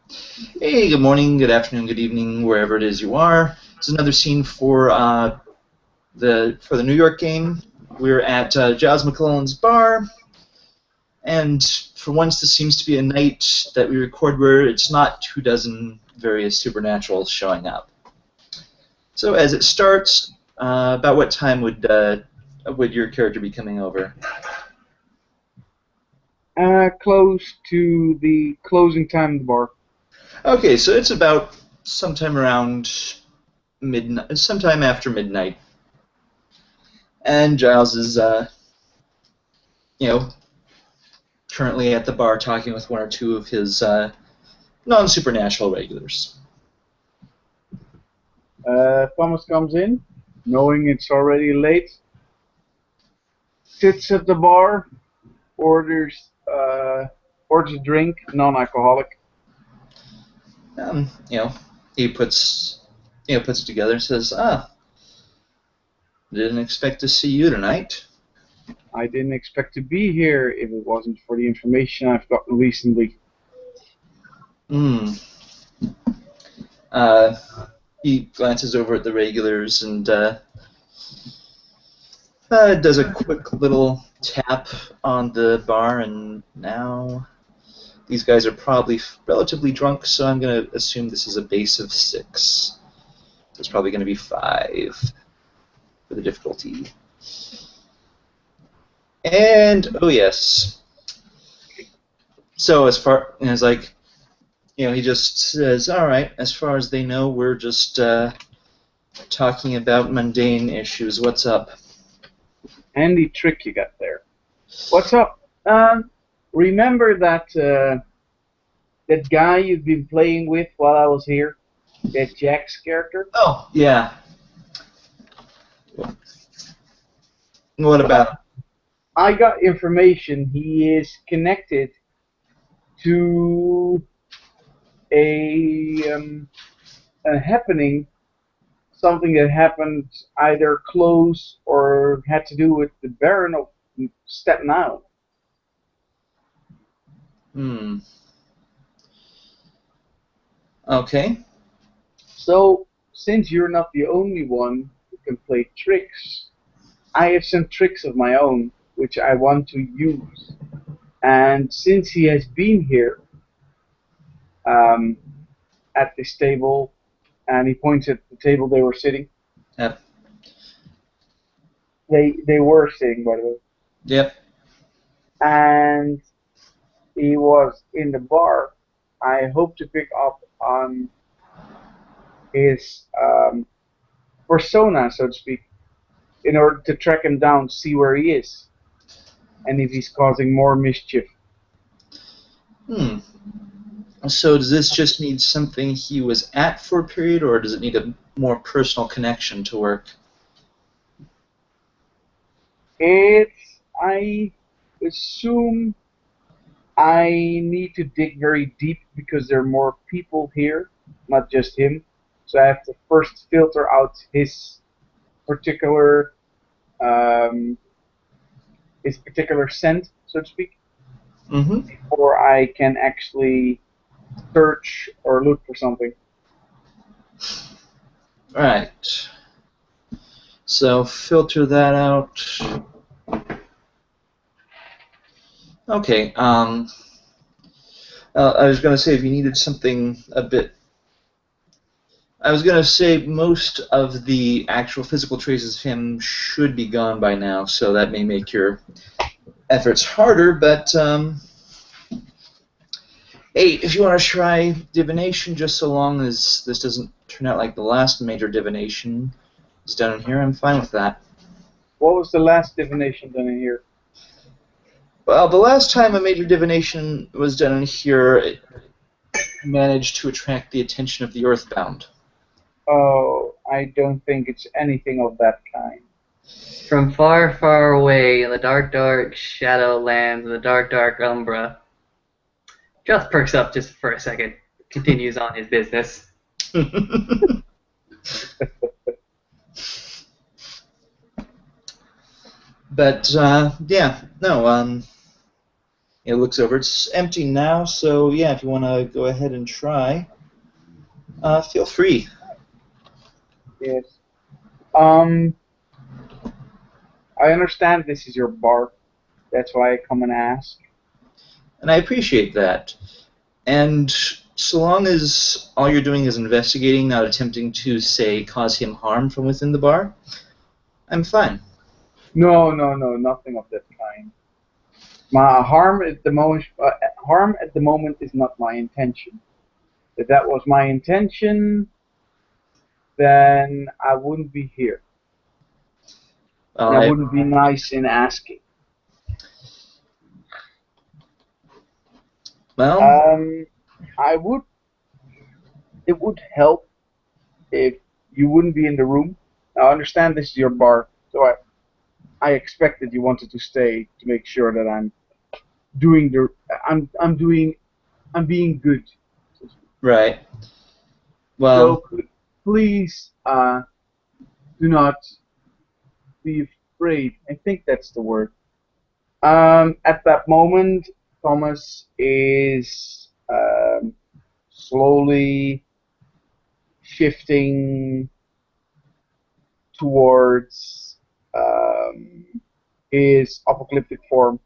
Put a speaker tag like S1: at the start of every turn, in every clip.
S1: Hey, good morning, good afternoon, good evening, wherever it is you are. This is another scene for the New York game. We're at Giles Maclellands bar, and for once, this seems to be a night that we record where it's not 24 various supernaturals showing up. So as it starts, about what time would your character be coming over?
S2: Close to the closing time of the bar.
S1: Okay, so it's about sometime around midnight, sometime after midnight, and Giles is you know currently at the bar talking with one or two of his non-supernatural regulars.
S2: Thomas comes in, knowing it's already late, sits at the bar, orders orders a drink, non-alcoholic.
S1: You know, he puts it together and says, didn't expect to see you tonight.
S2: I didn't expect to be here if it wasn't for the information I've gotten recently.
S1: Hmm. Uh, he glances over at the regulars and does a quick little tap on the bar, and now these guys are probably relatively drunk, so I'm going to assume this is a base of 6. It's probably going to be 5 for the difficulty. And, oh yes. So as far as he just says, all right, as far as they know, we're just talking about mundane issues. What's up?
S2: Handy trick you got there. What's up? Remember that guy you've been playing with while I was here? That Jack's character?
S1: Oh, yeah. What
S2: Well,
S1: about?
S2: I got information. He is connected to a, um, a happening, something that happened either close or had to do with the Baron of Staten Island.
S1: Hmm. Okay.
S2: So, since you're not the only one who can play tricks, I have some tricks of my own which I want to use. And since he has been here um, at this table, and he points at the table they were sitting,
S1: Yep.
S2: they were sitting, by the way,
S1: Yep.
S2: and he was in the bar. I hope to pick up on his persona, so to speak, in order to track him down, see where he is, and if he's causing more mischief.
S1: Hmm. So does this just need something he was at for a period, or does it need a more personal connection to work?
S2: I assume I need to dig very deep because there are more people here, not just him. So I have to first filter out particular um, his particular scent, so to speak,
S1: Mm-hmm.
S2: before I can actually search or look for something.
S1: Right. So filter that out. Okay. I was going to say if you needed something a bit. I was going to say most of the actual physical traces of him should be gone by now, so that may make your efforts harder, but hey, if you want to try divination, just so long as this doesn't turn out like the last major divination is done in here, I'm fine with that.
S2: What was the last divination done in here?
S1: Well, the last time a major divination was done in here, it managed to attract the attention of the Earthbound.
S2: Oh, I don't think it's anything of that kind.
S3: From far, far away in the dark, dark Shadowlands and the dark, dark Umbra, just perks up just for a second, continues on his business.
S1: But yeah, no. It looks over. It's empty now, so yeah, if you want to go ahead and try, feel free.
S2: Yes. I understand this is your bar. That's why I come and ask.
S1: And I appreciate that. And so long as all you're doing is investigating, not attempting to, say, cause him harm from within the bar, I'm fine.
S2: No, nothing of that kind. My harm at the moment is not my intention. If that was my intention, then I wouldn't be here,
S1: Well,
S2: and I wouldn't be nice in asking.
S1: well,
S2: Um, I would. It would help if you wouldn't be in the room. I understand this is your bar, so I expected you wanted to stay to make sure that doing the I'm being good.
S1: right.
S2: So
S1: Well,
S2: please do not be afraid. I think that's the word. At that moment, Thomas is slowly shifting towards his apocalyptic form.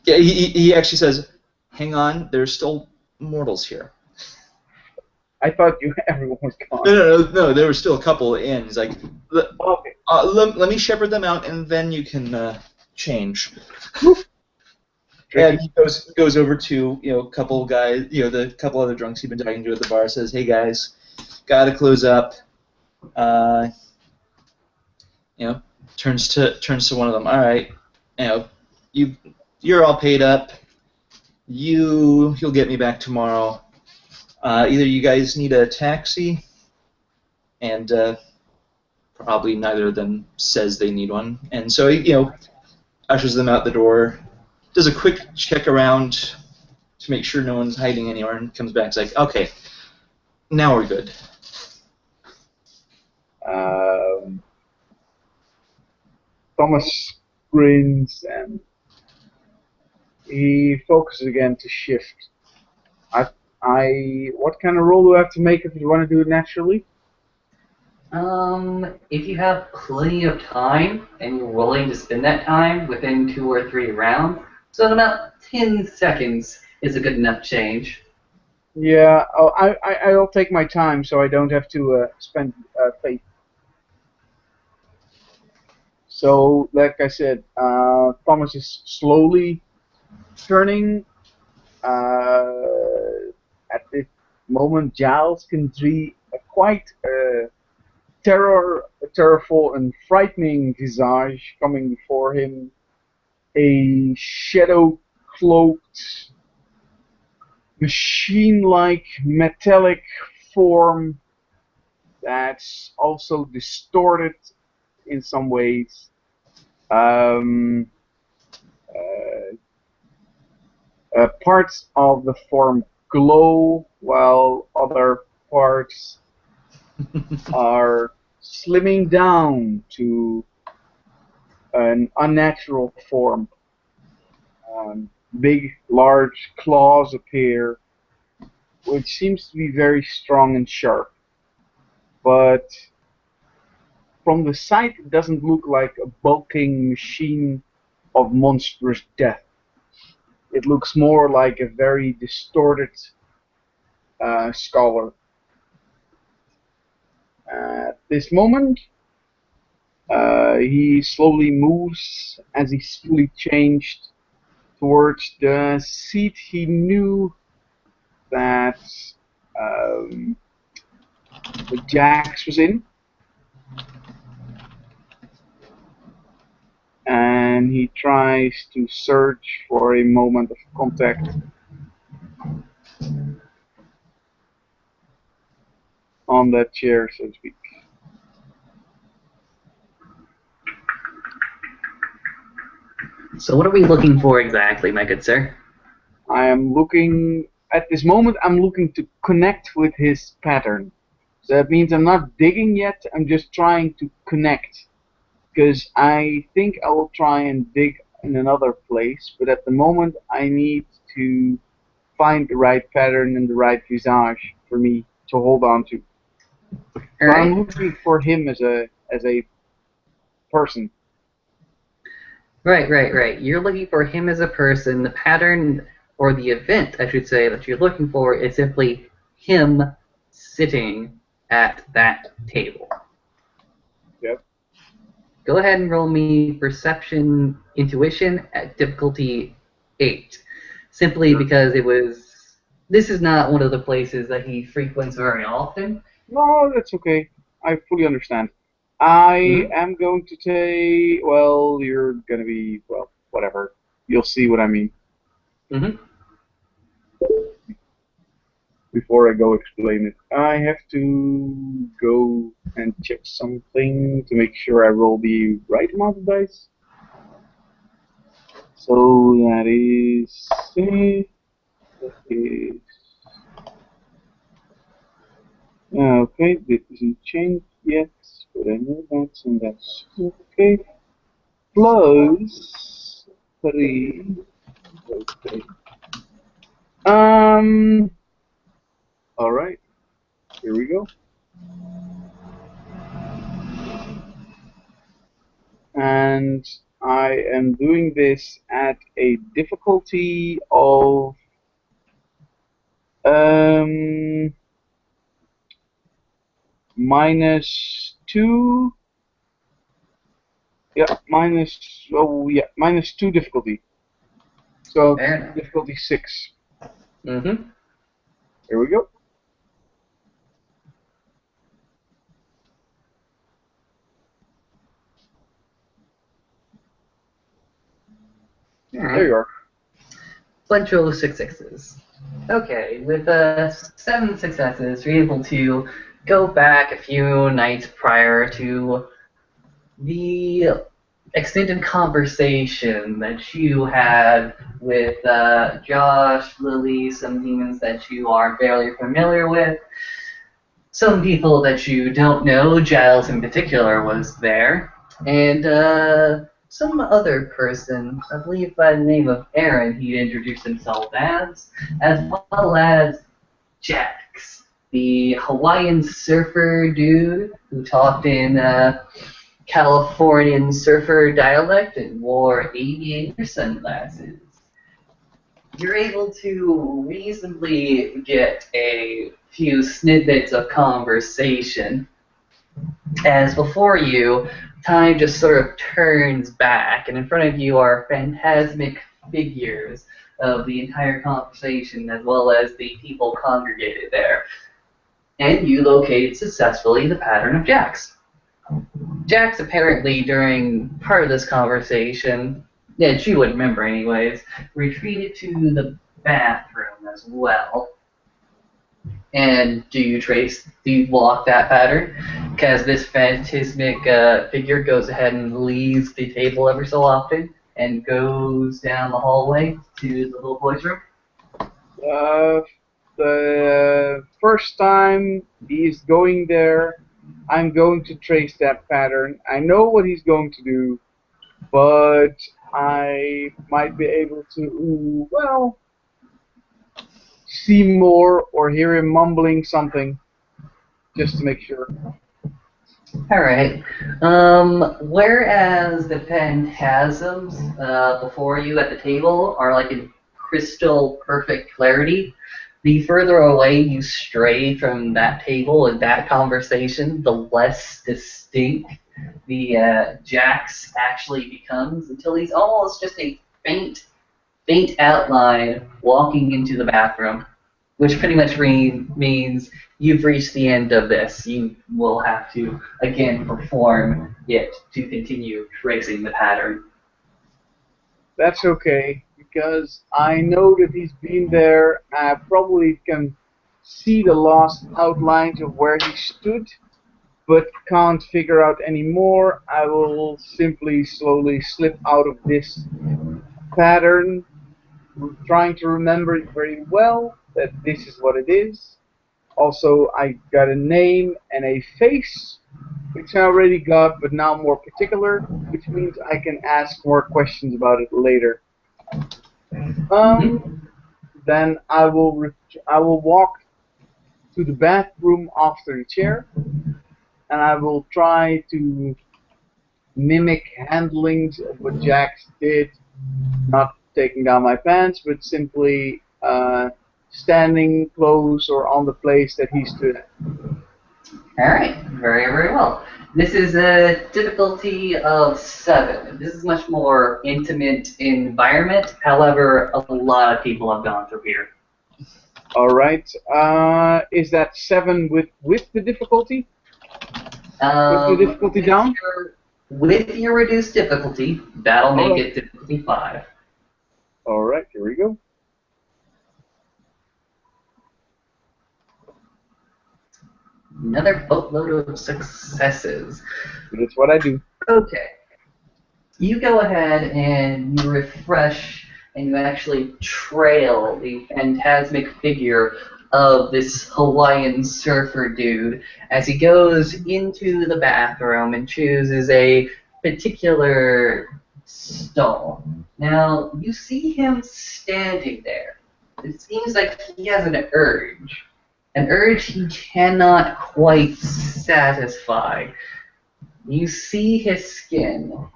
S1: yeah, he actually says, "Hang on, there's still mortals here."
S2: I thought everyone was gone.
S1: No, there were still a couple in. He's like,
S2: Okay.
S1: let me shepherd them out, and then you can change."
S2: Tricky.
S1: And he goes over to a couple guys, the couple other drunks he'd been talking to at the bar. Says, "Hey guys, gotta close up." Uh, turns to one of them. All right, you're all paid up. You'll get me back tomorrow. Either you guys need a taxi, and probably neither of them says they need one. And so he, ushers them out the door, does a quick check around to make sure no one's hiding anywhere, and comes back. It's like, okay, now we're good.
S2: Thomas grins and he focuses again to shift. What kind of roll do I have to make if you want to do it naturally?
S3: If you have plenty of time and you're willing to spend that time within 2 or 3 rounds, so in about 10 seconds is a good enough change.
S2: Yeah, I'll take my time so I don't have to spend faith. So, like I said, Thomas is slowly turning. At this moment, Giles can see a quite terrorful and frightening visage coming before him. A shadow-cloaked, machine-like, metallic form that's also distorted in some ways. Parts of the form glow, while other parts are slimming down to an unnatural form. Big, large claws appear, which seems to be very strong and sharp. But from the side, it doesn't look like a bulking machine of monstrous death. It looks more like a very distorted scholar. At this moment, he slowly moves as he's fully changed towards the seat he knew that Jax was in. And he tries to search for a moment of contact on that chair, so to speak.
S3: So what are we looking for exactly, my good sir?
S2: At this moment, I'm looking to connect with his pattern. So that means I'm not digging yet, I'm just trying to connect. Because I think I will try and dig in another place, but at the moment I need to find the right pattern and the right visage for me to hold on to.
S3: All
S2: So I'm
S3: right.
S2: looking for him as a person.
S3: Right. You're looking for him as a person. The pattern, or the event, I should say, that you're looking for is simply him sitting at that table.
S2: Yep.
S3: Go ahead and roll me perception intuition at difficulty 8. Simply
S2: Sure.
S3: because this is not one of the places that he frequents very often.
S2: No, that's okay. I fully understand. I
S3: Mm-hmm.
S2: am going to take. Well, you're gonna be. Well, whatever. You'll see what I mean.
S3: Mm-hmm.
S2: Before I go explain it, I have to go and check something to make sure I roll the right amount of dice. So that is okay. This isn't changed yet, but I know that's and that's okay. Plus 3. Okay. Um. All right. Here we go. And I am doing this at a difficulty of um -2. Yeah, -2 difficulty. So
S3: Fair enough.
S2: difficulty 6.
S3: Mm-hmm.
S2: Here we go.
S3: All
S2: There
S3: right.
S2: you are.
S3: Bunch of successes. Okay, with 7 successes, you're able to go back a few nights prior to the extended conversation that you had with Josh, Lily, some demons that you are fairly familiar with, some people that you don't know. Giles in particular was there, and some other person, I believe by the name of Aaron, he introduced himself as well as Jax, the Hawaiian surfer dude who talked in Californian surfer dialect and wore aviator sunglasses. You're able to reasonably get a few snippets of conversation as before you, time just sort of turns back, and in front of you are phantasmic figures of the entire conversation as well as the people congregated there. And you located successfully the pattern of Jax. Jax apparently, during part of this conversation, yeah, she wouldn't remember anyways, retreated to the bathroom as well. And do you block that pattern? Because this phantasmic figure goes ahead and leaves the table every so often and goes down the hallway to the little boy's room.
S2: Uh, the first time he's going there, I'm going to trace that pattern. I know what he's going to do, but I might be able to, well, see more or hear him mumbling something just to make sure.
S3: Alright. Whereas the phantasms before you at the table are like in crystal perfect clarity, the further away you stray from that table and that conversation, the less distinct the Jax actually becomes until he's almost just a faint outline walking into the bathroom, which pretty much means you've reached the end of this. You will have to again perform it to continue tracing the pattern.
S2: That's okay, because I know that he's been there. I probably can see the last outlines of where he stood, but can't figure out any more. I will simply slowly slip out of this pattern, trying to remember it very well that this is what it is. Also, I got a name and a face, which I already got, but now more particular, which means I can ask more questions about it later.
S3: Mhm.
S2: Um, then I will walk to the bathroom after the chair, and I will try to mimic handlings of what Jax did, not taking down my pants, but simply standing close or on the place that he stood at.
S3: All right, very, very well. This is a difficulty of 7. This is much more intimate environment. However, a lot of people have gone through here.
S2: All right. Is that 7 with the difficulty? With the
S3: Um,
S2: difficulty
S3: with
S2: down?
S3: your with your reduced difficulty, that'll
S2: All
S3: make
S2: right.
S3: it difficulty 5.
S2: All right. Here we go.
S3: Another boatload of successes.
S2: That's what I do.
S3: Okay. You go ahead and you refresh and you actually trail the phantasmic figure of this Hawaiian surfer dude as he goes into the bathroom and chooses a particular stall. Now, you see him standing there. It seems like he has an urge he cannot quite satisfy. You see his skin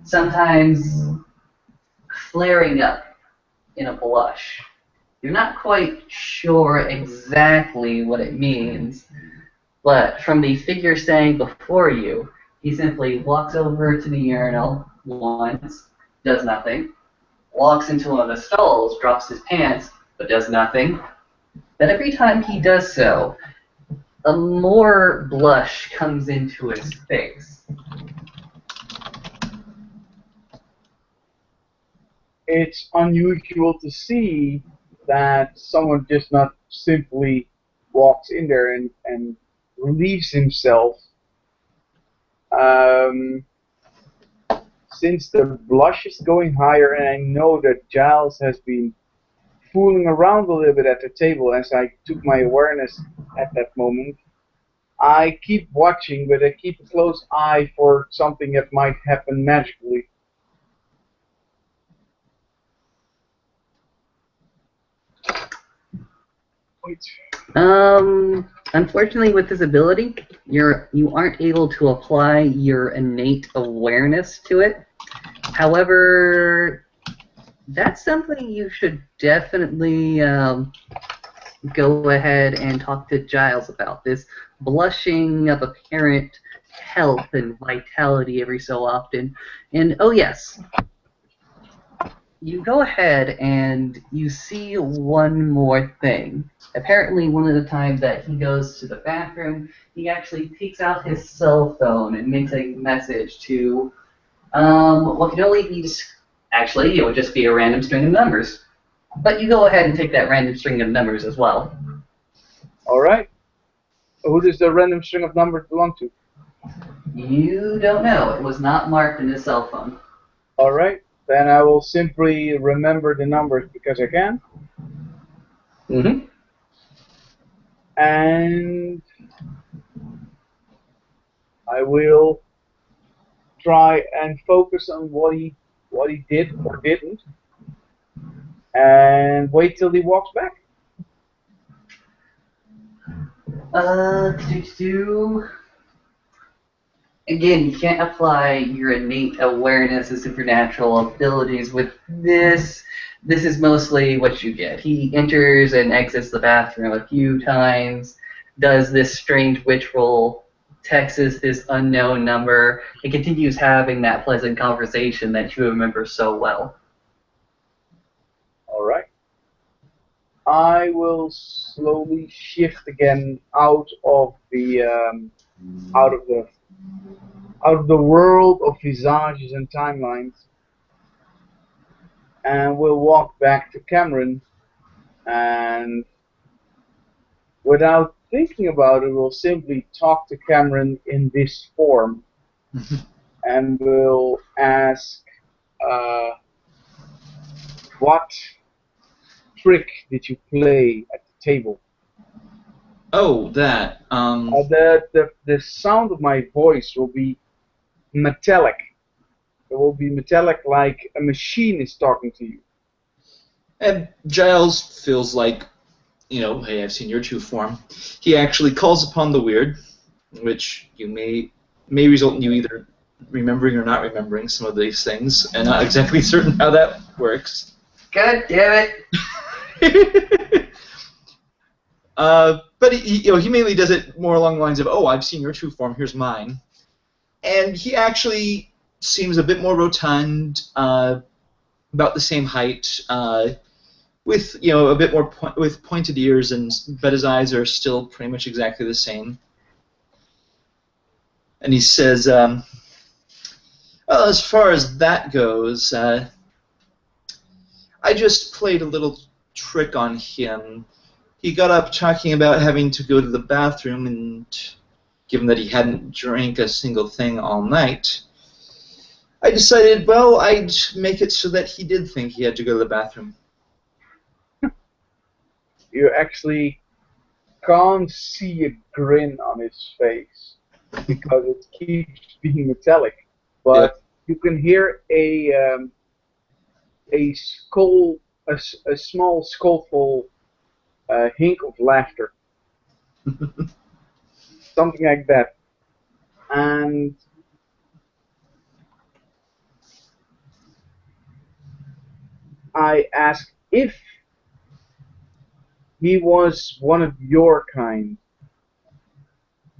S3: sometimes flaring up in a blush. You're not quite sure exactly what it means, but from the figure standing before you, he simply walks over to the urinal once, does nothing, walks into one of the stalls, drops his pants, but does nothing. Then every time he does so, a more blush comes into his face.
S2: It's unusual to see that someone just not simply walks in there and relieves himself. Um, since the blush is going higher, and I know that Giles has been fooling around a little bit at the table as I took my awareness at that moment, I keep watching, but I keep a close eye for something that might happen magically. Wait.
S3: Unfortunately, with this ability, you aren't able to apply your innate awareness to it. However, that's something you should definitely go ahead and talk to Giles about. This blushing of apparent health and vitality every so often. And oh yes, you go ahead and you see one more thing. Apparently, one of the times that he goes to the bathroom, he actually takes out his cell phone and makes a message to what could only be actually it would just be a random string of numbers. But you go ahead and take that random string of numbers as well.
S2: All right. Who does the random string of numbers belong to?
S3: You don't know. It was not marked in his cell phone.
S2: All right. Then I will simply remember the numbers because I can.
S3: Mm-hmm.
S2: And I will try and focus on what he did or didn't, and wait till he walks back.
S3: Do. Again, you can't apply your innate awareness and supernatural abilities with this. This is mostly what you get. He enters and exits the bathroom a few times, does this strange witch roll, texts this unknown number, and continues having that pleasant conversation that you remember so well.
S2: All right. I will slowly shift again out of the out of the world of visages and timelines, and we'll walk back to Cameron, and without thinking about it, we'll simply talk to Cameron in this form, and we'll ask, uh, what trick did you play at the table?
S1: Oh, that.
S2: The sound of my voice will be metallic. It will be metallic like a machine is talking to you.
S1: And Giles feels like, hey, I've seen your true form. He actually calls upon the weird, which you may result in you either remembering or not remembering some of these things, and not exactly certain how that works.
S3: God damn it!
S1: But he mainly does it more along the lines of, "Oh, I've seen your true form. Here's mine," and he actually seems a bit more rotund, about the same height, with a bit more with pointed ears, but his eyes are still pretty much exactly the same. And he says, "Well, as far as that goes, I just played a little trick on him. He got up talking about having to go to the bathroom, and given that he hadn't drank a single thing all night, I decided, well, I'd make it so that he did think he had to go to the bathroom."
S2: You actually can't see a grin on his face because it keeps being metallic,
S1: Yeah.
S2: but you can hear a skull, a small skullful hink of laughter, something like that. And I asked if he was one of your kind,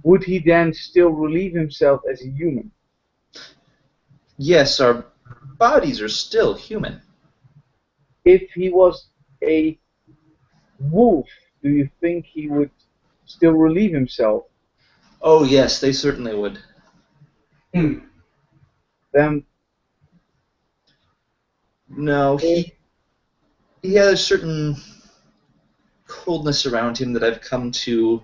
S2: would he then still relieve himself as a human?
S1: Yes, our bodies are still human.
S2: If he was a wolf, do you think he would still relieve himself?
S1: Oh, yes, they certainly would.
S2: Then,
S1: No,
S2: if
S1: he has a certain coldness around him that I've come to,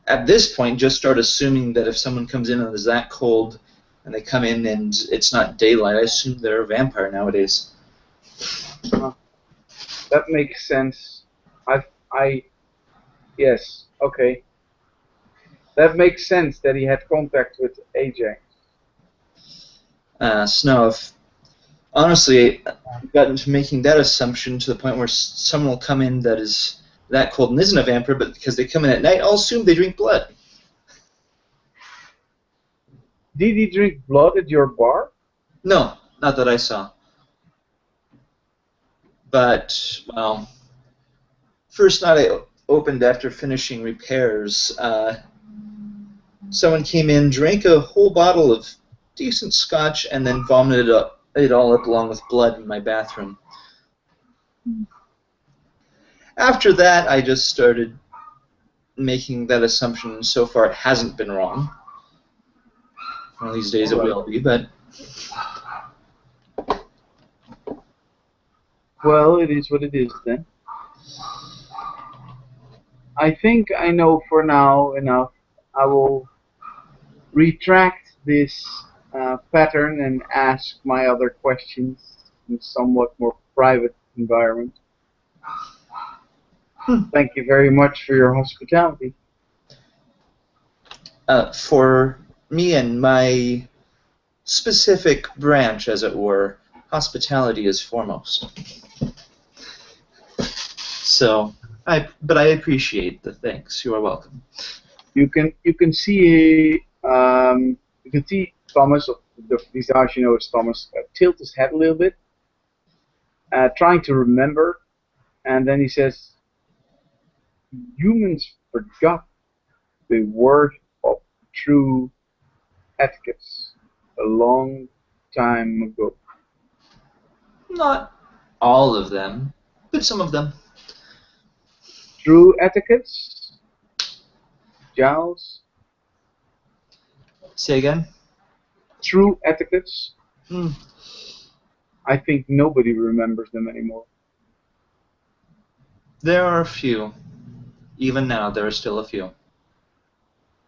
S1: at this point, just start assuming that if someone comes in and is that cold, and they come in and it's not daylight, I assume they're a vampire nowadays.
S2: that makes sense. I, yes, okay. That makes sense that he had contact with Ajax.
S1: Snow, if honestly, I've gotten to making that assumption to the point where someone will come in that is that cold and isn't a vampire, but because they come in at night, I'll assume they drink blood.
S2: Did he drink blood at your bar?
S1: No, not that I saw. But, well, first night I opened after finishing repairs, someone came in, drank a whole bottle of decent scotch, and then vomited it all up along with blood in my bathroom. After that, I just started making that assumption. So far, it hasn't been wrong. One of these days it will be, but
S2: Well, it is what it is then. I think I know for now enough. I will retract this pattern and ask my other questions in somewhat more private environment. Thank you very much for your hospitality.
S1: for me and my specific branch, as it were, hospitality is foremost. So, but I appreciate the thanks. You are welcome.
S2: You can see Thomas, of the visage, is Thomas, tilt his head a little bit, trying to remember, and then he says, "Humans forgot the word of true etiquettes a long time ago."
S1: Not all of them, but some of them.
S2: True etiquettes, Giles.
S1: Say again?
S2: True etiquettes.
S1: Hmm.
S2: I think nobody remembers them anymore.
S1: There are a few. Even now, there are still a few.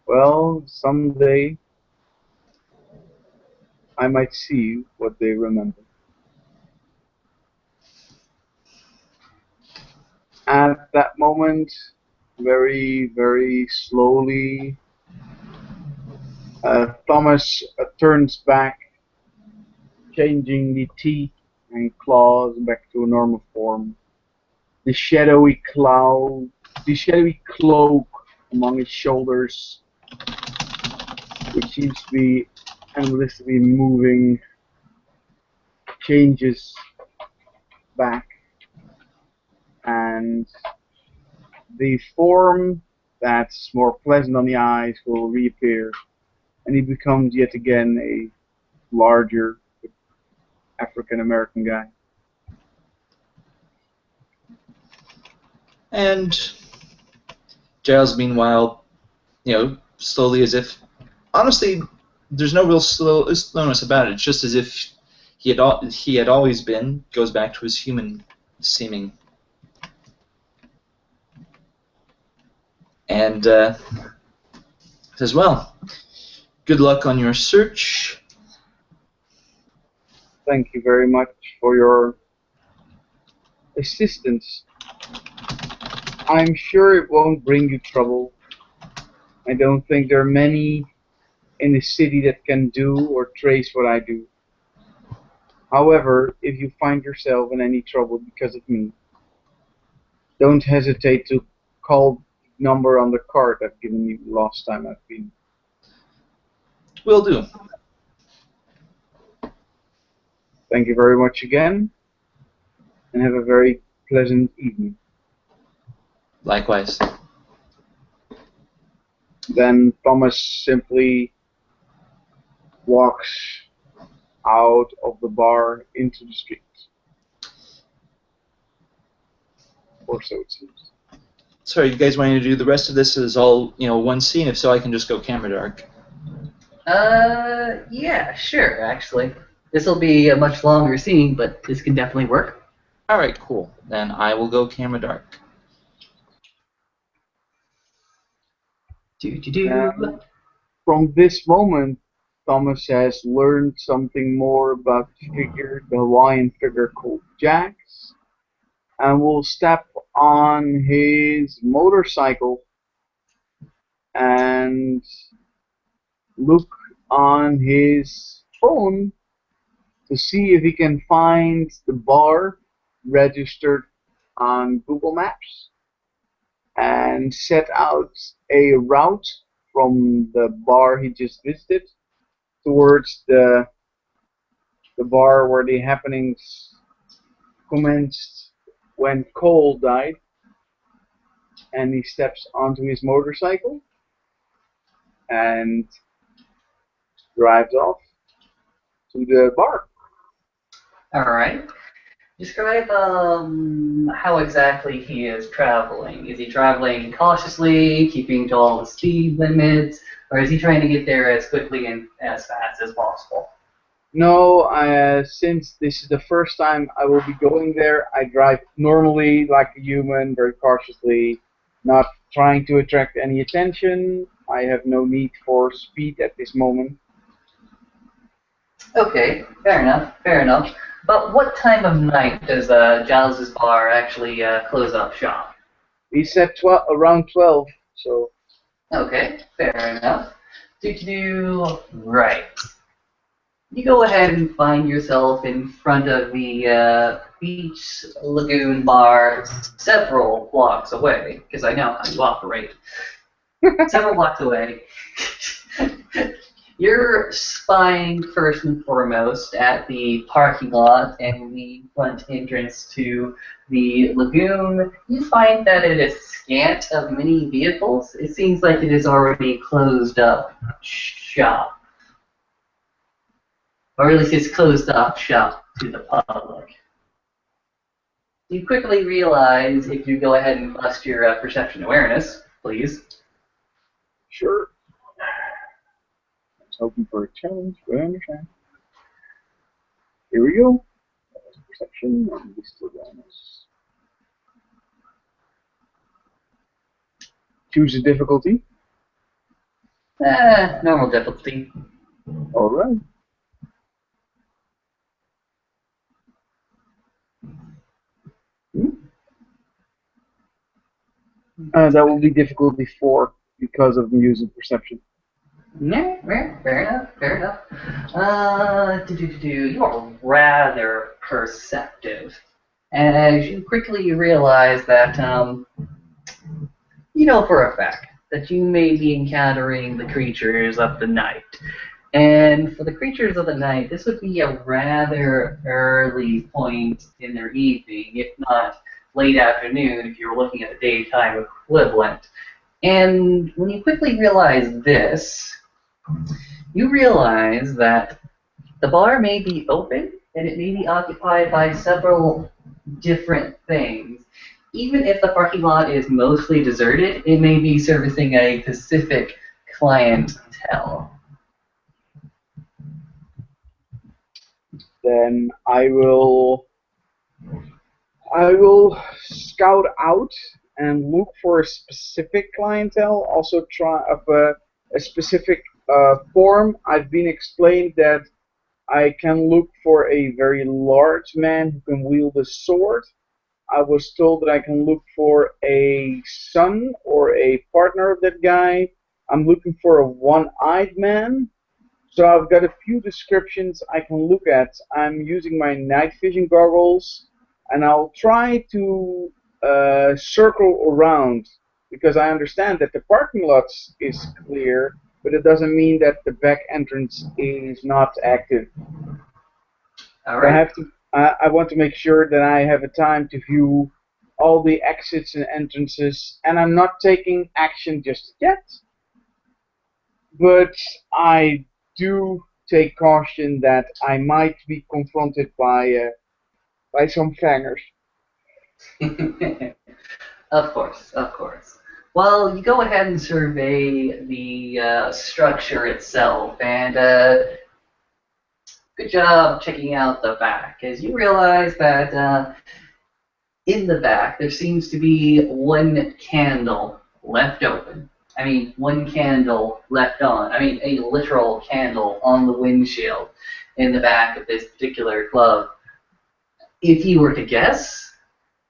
S2: Well, someday I might see what they remember. At that moment, very, very slowly, Thomas turns back, changing the teeth and claws back to a normal form. The shadowy cloud, the shadowy cloak among his shoulders, which seems to be endlessly moving, changes back, and the form that's more pleasant on the eyes will reappear, and he becomes yet again a larger African American guy.
S1: And Giles, meanwhile, slowly, as if, honestly, there's no real slowness about it. It's just as if he had always been, goes back to his human seeming. And says, well, good luck on your search.
S2: Thank you very much for your assistance. I'm sure it won't bring you trouble. I don't think there are many in the city that can do or trace what I do. However, if you find yourself in any trouble because of me, don't hesitate to call the number on the card I've given you the last time I've been.
S1: Will do.
S2: Thank you very much again, and have a very pleasant evening.
S1: Likewise.
S2: Then Thomas simply walks out of the bar into the street. Or so it seems.
S1: Sorry, you guys wanting to do the rest of this as all, one scene? If so, I can just go camera dark.
S3: Yeah, sure, actually. This will be a much longer scene, but this can definitely work.
S1: Alright, cool. Then I will go camera dark.
S2: And from this moment, Thomas has learned something more about the Hawaiian figure called Jax, and will step on his motorcycle and look on his phone to see if he can find the bar registered on Google Maps and set out a route from the bar he just visited towards the bar where the happenings commenced when Cole died, and he steps onto his motorcycle and drives off to the bar.
S3: Alright. Describe how exactly he is traveling. Is he traveling cautiously, keeping to all the speed limits, or is he trying to get there as quickly and as fast as possible?
S2: No, since this is the first time I will be going there, I drive normally like a human, very cautiously, not trying to attract any attention. I have no need for speed at this moment.
S3: Okay, fair enough, fair enough. But what time of night does Giles's bar actually close up shop?
S2: He said around 12, so...
S3: Okay, fair enough. Right. You go ahead and find yourself in front of the Beach Lagoon Bar several blocks away, because I know how you operate. Several blocks away. You're spying first and foremost at the parking lot and the front entrance to the lagoon. You find that it is scant of many vehicles. It seems like it is already closed up shop. Or at least it's closed up shop to the public. You quickly realize, if you go ahead and bust your perception awareness, please.
S2: Sure. I was hoping for a challenge, but I understand. Here we go. Perception and least awareness. Choose a difficulty.
S3: Normal difficulty.
S2: Alright. That will be difficulty 4 because of music perception.
S3: Yeah, fair enough, fair enough. You are rather perceptive. As you quickly realize that, you know for a fact that you may be encountering the creatures of the night. And for the creatures of the night, this would be a rather early point in their evening, if not late afternoon if you were looking at the daytime equivalent. And when you quickly realize this, you realize that the bar may be open and it may be occupied by several different things. Even if the parking lot is mostly deserted, it may be servicing a specific clientele.
S2: Then I will scout out and look for a specific clientele. Also try of a specific form. I've been explained that I can look for a very large man who can wield a sword. I was told that I can look for a son or a partner of that guy. I'm looking for a one-eyed man. So I've got a few descriptions I can look at. I'm using my night vision goggles, and I'll try to circle around because I understand that the parking lot is clear, but it doesn't mean that the back entrance is not active.
S3: All
S2: So I
S3: right.
S2: have to. I want to make sure that I have a time to view all the exits and entrances, and I'm not taking action just yet. But I do take caution that I might be confronted by some fangers.
S3: Of course, of course. Well, you go ahead and survey the structure itself, and good job checking out the back, as you realize that in the back there seems to be one candle left open. I mean, one candle left on. I mean, a literal candle on the windshield in the back of this particular club. If you were to guess,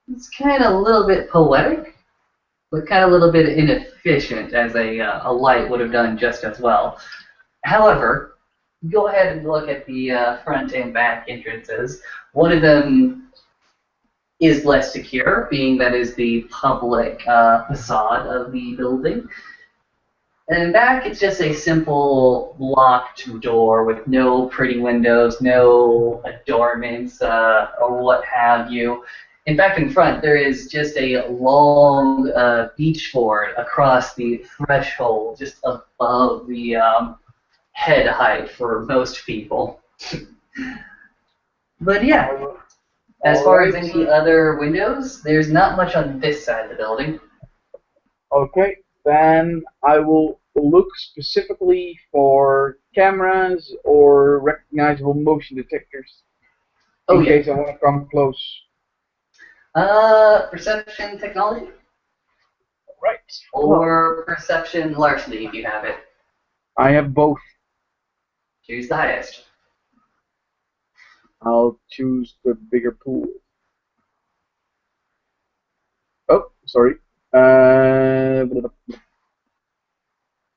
S3: it's kind of a little bit poetic, but kind of a little bit inefficient, as a light would have done just as well. However, go ahead and look at the front and back entrances. One of them is less secure, being that is the public facade of the building. And back, it's just a simple locked door with no pretty windows, no adornments, or what have you. In fact, in front, there is just a long beachboard across the threshold, just above the head height for most people. But yeah, as
S2: All
S3: far as
S2: right.
S3: any other windows, there's not much on this side of the building.
S2: Okay. Then I will look specifically for cameras or recognizable motion detectors
S3: Oh
S2: in
S3: yeah.
S2: case I want to come close.
S3: Perception technology
S2: Right.
S3: or perception larceny if you have it.
S2: I have both.
S3: Choose the highest.
S2: I'll choose the bigger pool. Oh, sorry.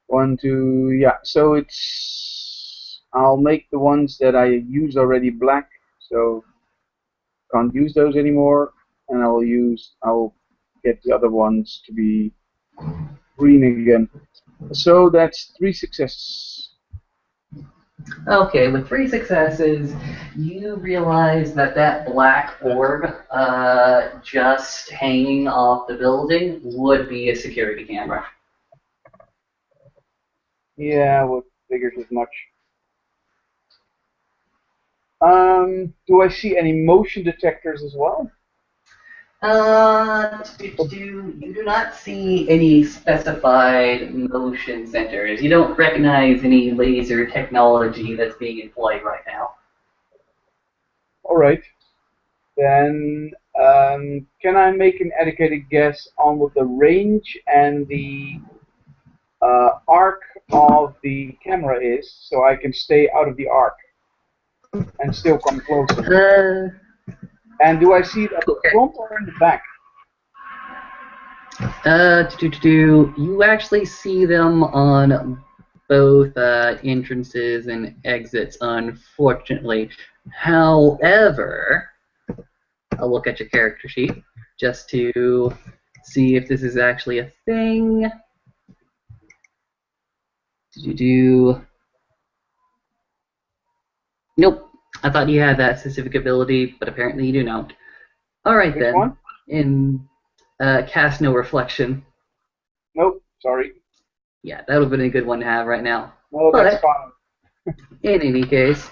S2: One, two, yeah. So it's. I'll make the ones that I used already black, so can't use those anymore, and I'll get the other ones to be green again. So that's 3 successes.
S3: Okay, with 3 successes, you realize that that black orb just hanging off the building would be a security camera.
S2: Yeah, what figures as much. Do I see any motion detectors as well?
S3: You do not see any specified motion centers. You don't recognize any laser technology that's being employed right now.
S2: All right. Then can I make an educated guess on what the range and the arc of the camera is, so I can stay out of the arc and still come closer?
S3: Uh,
S2: And do I see it at the
S3: okay.
S2: front or in the back?
S3: You actually see them on both entrances and exits, unfortunately. However, I'll look at your character sheet just to see if this is actually a thing. Nope. I thought you had that specific ability, but apparently you do not. Alright
S2: Which
S3: then.
S2: one?
S3: In Cast No Reflection.
S2: Nope, sorry.
S3: Yeah, that would have been a good one to have right now.
S2: No, that's
S3: But
S2: fine.
S3: in any case,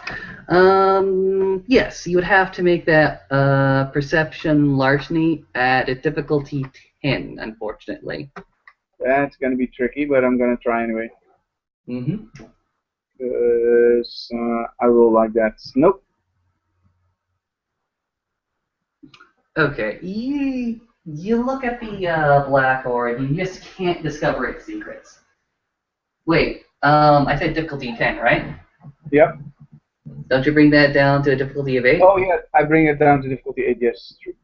S3: yes, you would have to make that perception larceny at a difficulty 10, unfortunately.
S2: That's gonna be tricky, but I'm gonna try anyway.
S3: Mm-hmm.
S2: Because I roll like that. Nope.
S3: Okay, you look at the black orb, you just can't discover its secrets. Wait, I said difficulty 10, right?
S2: Yep.
S3: Don't you bring that down to a difficulty of 8?
S2: Oh yeah, I bring it down to difficulty 8. Yes, true.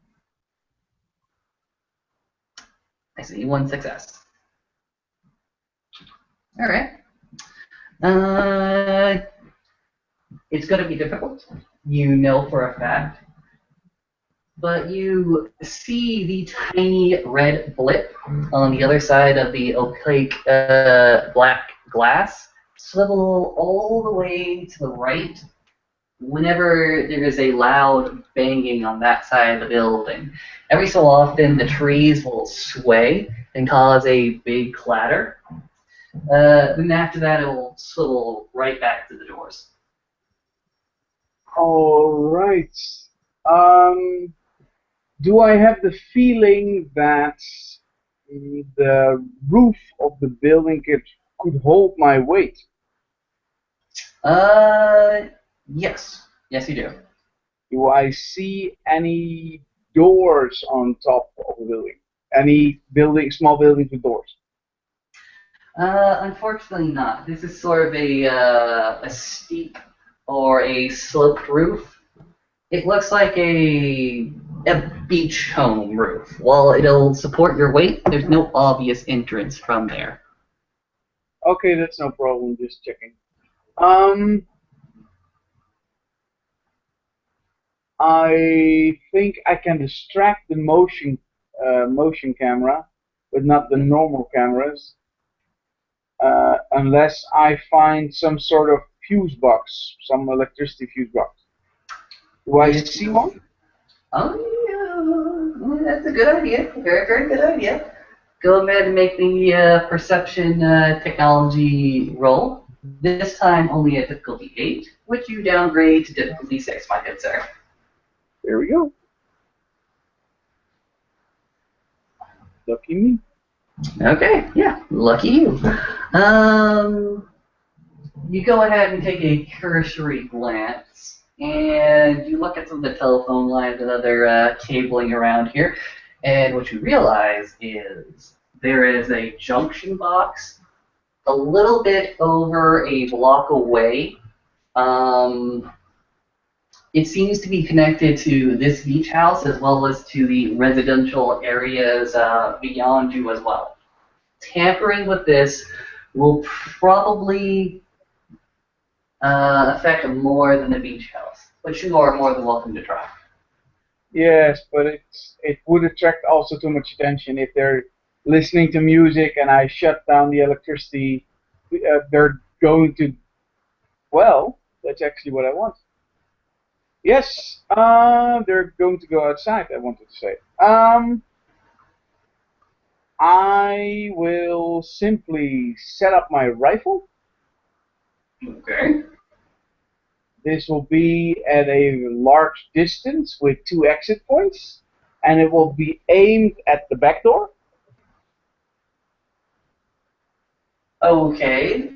S3: I see, 1 success. Alright. It's going to be difficult, you know for a fact. But you see the tiny red blip on the other side of the opaque black glass swivel all the way to the right whenever there is a loud banging on that side of the building. Every so often, the trees will sway and cause a big clatter. Then after that, it will swivel right back to the doors.
S2: All right. Do I have the feeling that the roof of the building could hold my weight?
S3: Yes. Yes, you do.
S2: Do I see any doors on top of the building? Any small buildings with doors?
S3: Unfortunately not. This is sort of a steep or a sloped roof. It looks like a beach home roof. While it'll support your weight, there's no obvious entrance from there.
S2: Okay, that's no problem. Just checking. I think I can distract the motion camera, but not the normal cameras, unless I find some sort of fuse box, some electricity fuse box. Do I see one?
S3: Oh, yeah, that's a good idea. Very, very good idea. Go ahead and make the perception technology roll. This time only at difficulty 8, which you downgrade to difficulty 6, my good sir.
S2: There we go. Lucky me.
S3: Okay, yeah, lucky you. You go ahead and take a cursory glance, and you look at some of the telephone lines and other cabling around here, and what you realize is there is a junction box a little bit over a block away. It seems to be connected to this beach house as well as to the residential areas beyond you as well. Tampering with this will probably affect more than the beach house, but you are more than welcome to try.
S2: Yes, but it would attract also too much attention if they're listening to music and I shut down the electricity. They're going to. Well, that's actually what I want. Yes, they're going to go outside. I wanted to say. I will simply set up my rifle.
S3: Okay.
S2: This will be at a large distance with 2 exit points, and it will be aimed at the back door.
S3: Okay.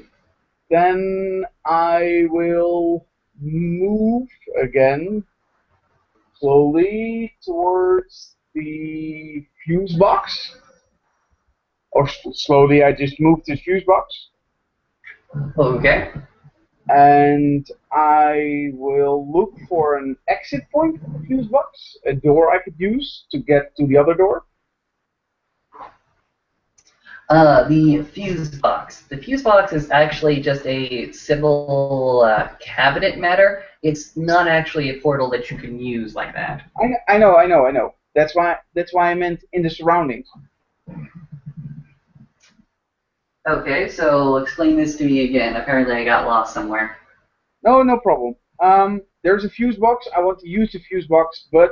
S2: Then I will move again slowly towards the fuse box. Or slowly, I just move to the fuse box.
S3: Okay.
S2: And I will look for an exit point for the fuse box, a door I could use to get to the other door.
S3: The fuse box. The fuse box is actually just a civil cabinet matter. It's not actually a portal that you can use like that.
S2: I know. That's why I meant in the surroundings.
S3: Okay, so explain this to me again. Apparently I got lost somewhere.
S2: No problem. There's a fuse box. I want to use the fuse box, but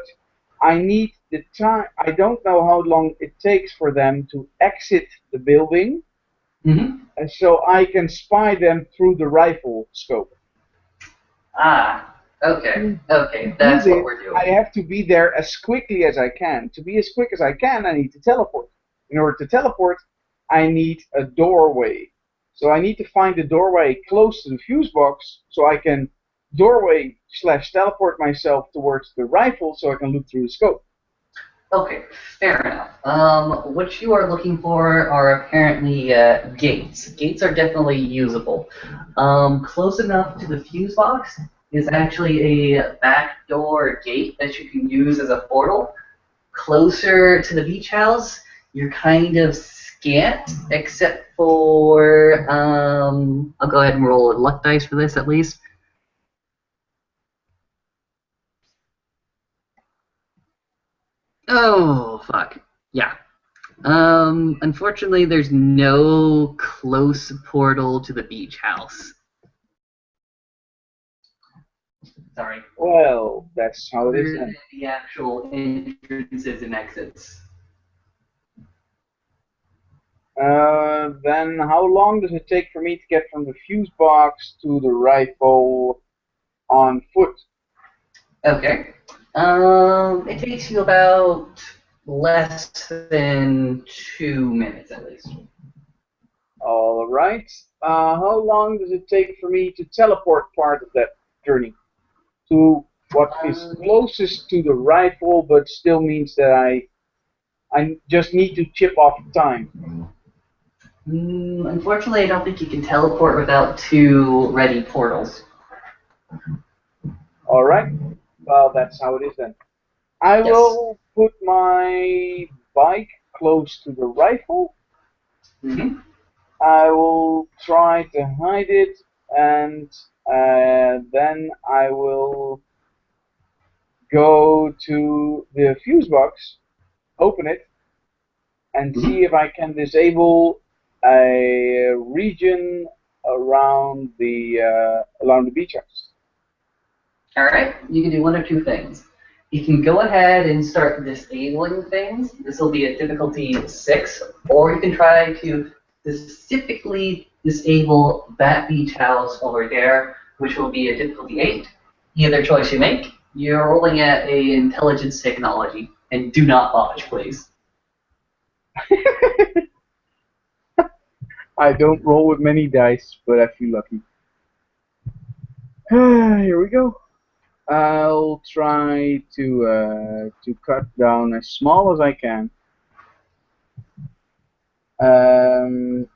S2: I need the time. I don't know how long it takes for them to exit the building,
S3: Mm-hmm.
S2: and so I can spy them through the rifle scope.
S3: Ah, okay,
S2: To do
S3: that's what
S2: this,
S3: we're
S2: I
S3: doing.
S2: have to be there as quickly as I can. To be as quick as I can, I need to teleport. In order to teleport, I need a doorway. So I need to find a doorway close to the fuse box so I can doorway slash teleport myself towards the rifle so I can look through the scope.
S3: Okay, fair enough. What you are looking for are apparently gates. Gates are definitely usable. Close enough to the fuse box is actually a backdoor gate that you can use as a portal. Closer to the beach house, you're kind of scant, except for I'll go ahead and roll a luck dice for this at least. Oh fuck. Yeah. Unfortunately, there's no close portal to the beach house. Sorry.
S2: Well, that's how it is
S3: Other than
S2: then.
S3: the actual entrances and exits.
S2: Then how long does it take for me to get from the fuse box to the rifle on foot?
S3: Okay. It takes you about less than 2 minutes at least.
S2: All right. How long does it take for me to teleport part of that journey to what is closest to the rifle, but still means that I just need to chip off time?
S3: Unfortunately, I don't think you can teleport without two ready portals.
S2: All right. Well, that's how it is then. I
S3: Yes.
S2: will put my bike close to the rifle.
S3: Mm-hmm.
S2: I will try to hide it, and then I will go to the fuse box, open it, and
S3: Mm-hmm.
S2: see if I can disable a region around the beach house.
S3: All right. You can do one of two things. You can go ahead and start disabling things. This will be a difficulty 6, or you can try to specifically disable that beach house over there, which will be a difficulty 8. Either choice you make, you're rolling at a intelligence technology, and do not botch, please.
S2: I don't roll with many dice, but I feel lucky. Here we go. I'll try to cut down as small as I can. I'm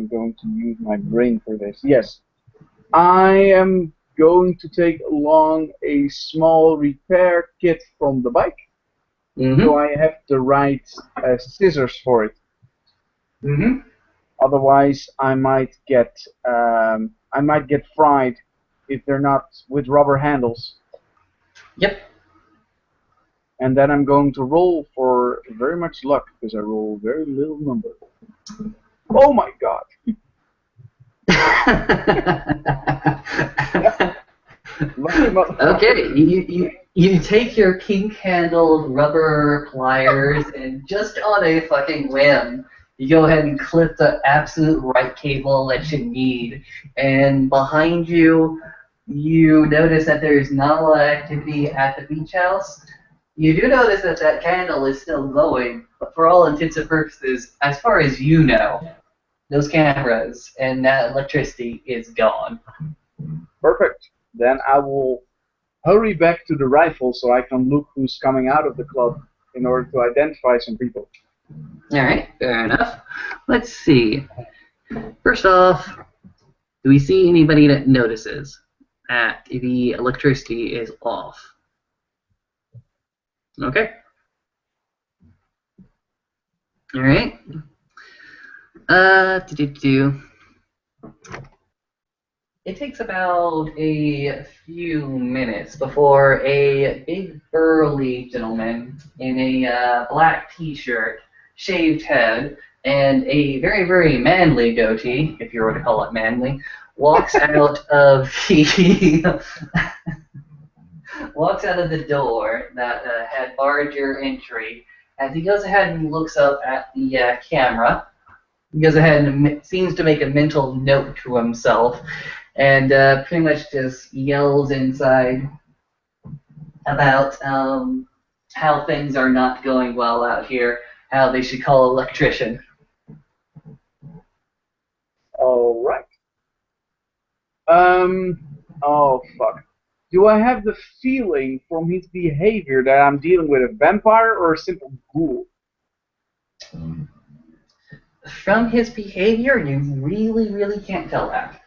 S2: going to use my brain for this. Yes, I am going to take along a small repair kit from the bike, so
S3: Mm-hmm.
S2: I have the right scissors for it.
S3: Mm-hmm.
S2: Otherwise, I might get fried if they're not with rubber handles.
S3: Yep.
S2: And then I'm going to roll for very much luck because I roll very little number. Oh my god! Lucky motherfucker.
S3: Okay, you take your kink-handled rubber pliers and just on a fucking whim, you go ahead and clip the absolute right cable that you need. And behind you, you notice that there's not a lot of activity at the beach house. You do notice that that candle is still glowing, but for all intents and purposes, as far as you know, those cameras and that electricity is gone.
S2: Perfect. Then I will hurry back to the rifle so I can look who's coming out of the club in order to identify some people.
S3: Alright, fair enough. Let's see. First off, do we see anybody that notices that the electricity is off? Okay. Alright. Do. It takes about a few minutes before a big burly gentleman in a black t-shirt, shaved head, and a very, very manly goatee, if you were to call it manly, walks out of the walks out of the door that had barred your entry. As he goes ahead and looks up at the camera, he goes ahead and seems to make a mental note to himself, and pretty much just yells inside about how things are not going well out here, how they should call an electrician.
S2: All right. Oh fuck. Do I have the feeling from his behavior that I'm dealing with a vampire or a simple ghoul?
S3: From his behavior, you really, really can't tell that.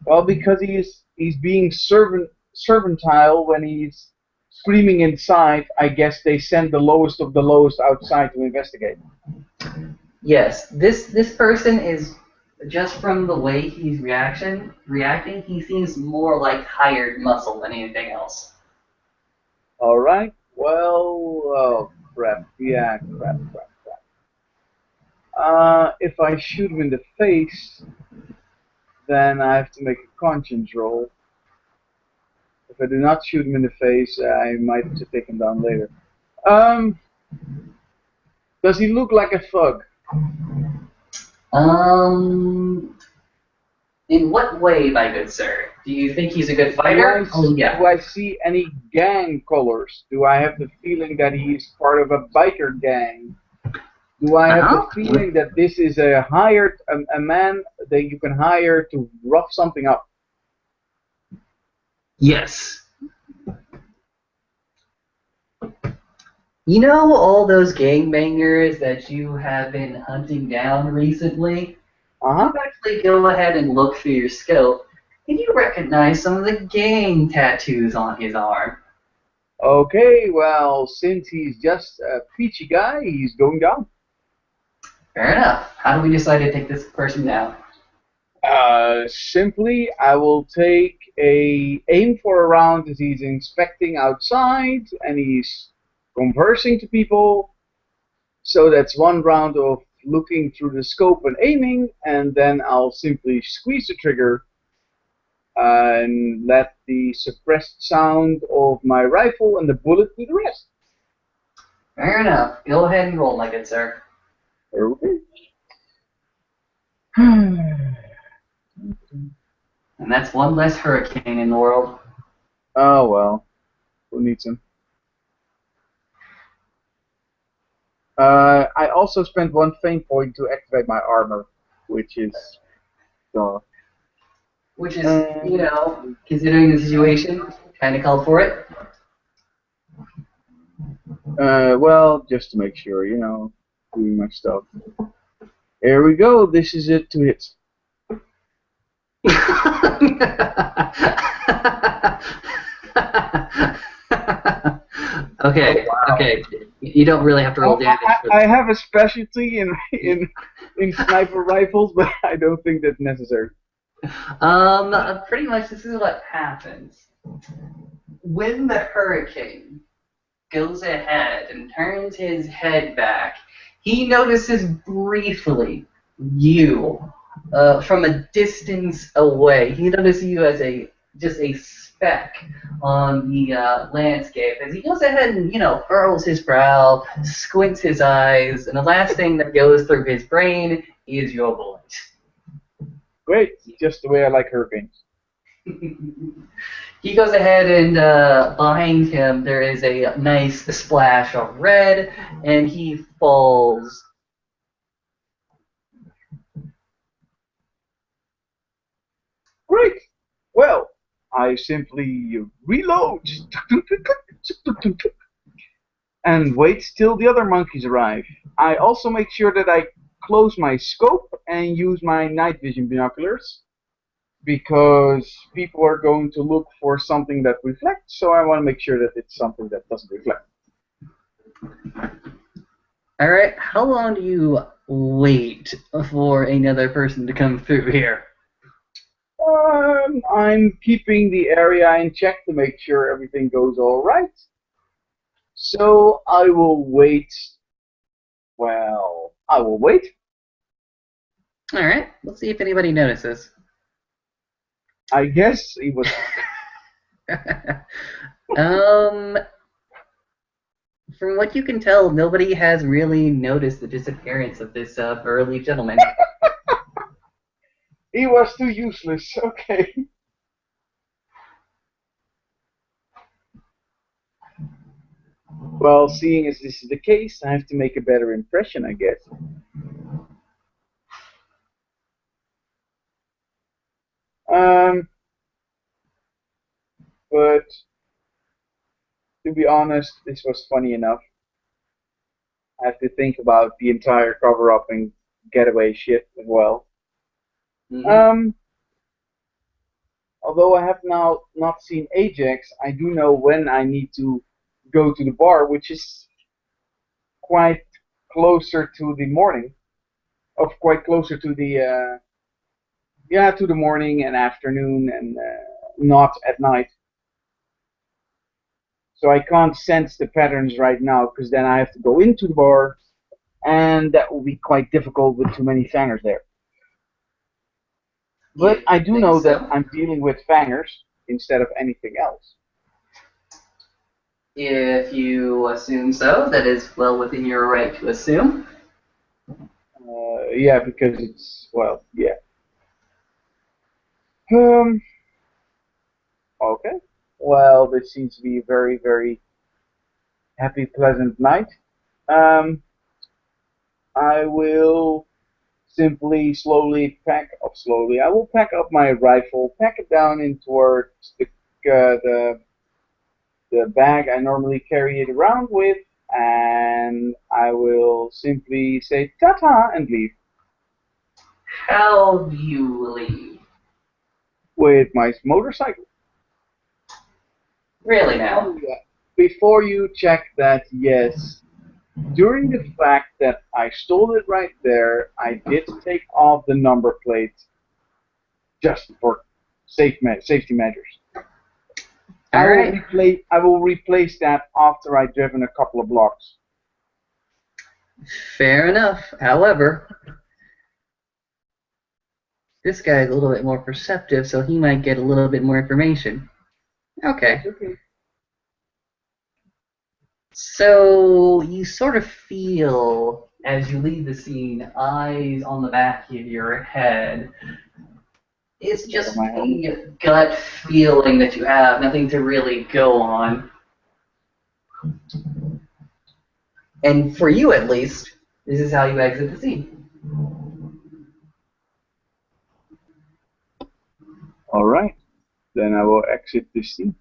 S2: Well, because he's being servantile when he's screaming inside. I guess they send the lowest of the lowest outside to investigate.
S3: Yes, this person is just from the way he's reacting. He seems more like hired muscle than anything else.
S2: All right. Well, oh crap. Yeah, crap. If I shoot him in the face, then I have to make a conscience roll. If I do not shoot him in the face, I might have to take him down later. Does he look like a thug?
S3: In what way, my good sir? Do you think he's a good fighter?
S2: Do I see any gang colors? Do I have the feeling that he's part of a biker gang? Do I have the feeling that this is a man that you can hire to rough something up?
S3: Yes. You know all those gangbangers that you have been hunting down recently?
S2: Uh-huh.
S3: You actually go ahead and look through your scope, and you recognize some of the gang tattoos on his arm.
S2: Okay, well, since he's just a peachy guy, he's going down.
S3: Fair enough. How do we decide to take this person down?
S2: Simply, I will take aim for a round as he's inspecting outside and he's conversing to people. So that's one round of looking through the scope and aiming, and then I'll simply squeeze the trigger and let the suppressed sound of my rifle and the bullet do the rest.
S3: Fair enough. Go ahead and roll, my good sir.
S2: Okay.
S3: And that's one less hurricane in the world.
S2: Oh well, who needs him? I also spent one fame point to activate my armor, which is
S3: Which is, you know, considering the situation, kind of called for it.
S2: Well, just to make sure, you know, doing my stuff. Here we go. This is it, 2 hits.
S3: Okay, okay. You don't really have to roll damage.
S2: I have a specialty in sniper rifles, but I don't think that's necessary.
S3: Pretty much this is what happens. When the hurricane goes ahead and turns his head back, he notices briefly you from a distance away. He notices you as just a speck on the landscape as he goes ahead and, you know, furrows his brow, squints his eyes, and the last thing that goes through his brain is your bullet.
S2: Great, just the way I like hurricanes.
S3: He goes ahead and behind him there is a nice splash of red, and he falls.
S2: Great. Well, I simply reload and wait till the other monkeys arrive. I also make sure that I close my scope and use my night vision binoculars, because people are going to look for something that reflects, so I want to make sure that it's something that doesn't reflect.
S3: Alright, how long do you wait for another person to come through here?
S2: I'm keeping the area in check to make sure everything goes all right. So I will wait. Well, I will wait.
S3: Alright, let's see if anybody notices.
S2: I guess he was.
S3: um, from what you can tell, nobody has really noticed the disappearance of this burly gentleman.
S2: He was too useless. Okay. Well, seeing as this is the case, I have to make a better impression, I guess. Um, but to be honest, this was funny enough. I have to think about the entire cover-up and getaway shit as well.
S3: Mm-hmm.
S2: Although I have now not seen Ajax, I do know when I need to go to the bar, which is quite closer to the morning, of quite closer to the to the morning and afternoon, and not at night. So I can't sense the patterns right now because then I have to go into the bar, and that will be quite difficult with too many fangers there. But
S3: You
S2: I do
S3: think
S2: know that
S3: so?
S2: I'm dealing with fangers instead of anything else.
S3: If you assume so, that is well within your right to assume.
S2: Yeah, because it's well, yeah. Um. Okay. Well, this seems to be a very, very happy, pleasant night. Um. I will simply slowly pack up slowly. I will pack up my rifle, pack it down in towards the bag I normally carry it around with, and I will simply say ta-ta and leave
S3: How do you leave?
S2: with my motorcycle.
S3: Really
S2: Oh
S3: now?
S2: yeah. Before you check that, yes. During the fact that I stole it right there, I did take off the number plate just for safety measures.
S3: All right.
S2: I will replace that after I've driven a couple of blocks.
S3: Fair enough. However, this guy is a little bit more perceptive, so he might get a little bit more information. Okay.
S2: That's okay.
S3: So you sort of feel as you leave the scene, eyes on the back of your head. It's
S2: Got on
S3: just
S2: my helmet.
S3: a gut feeling that you have, nothing to really go on. And for you at least, this is how you exit the scene.
S2: All right. Then I will exit the scene.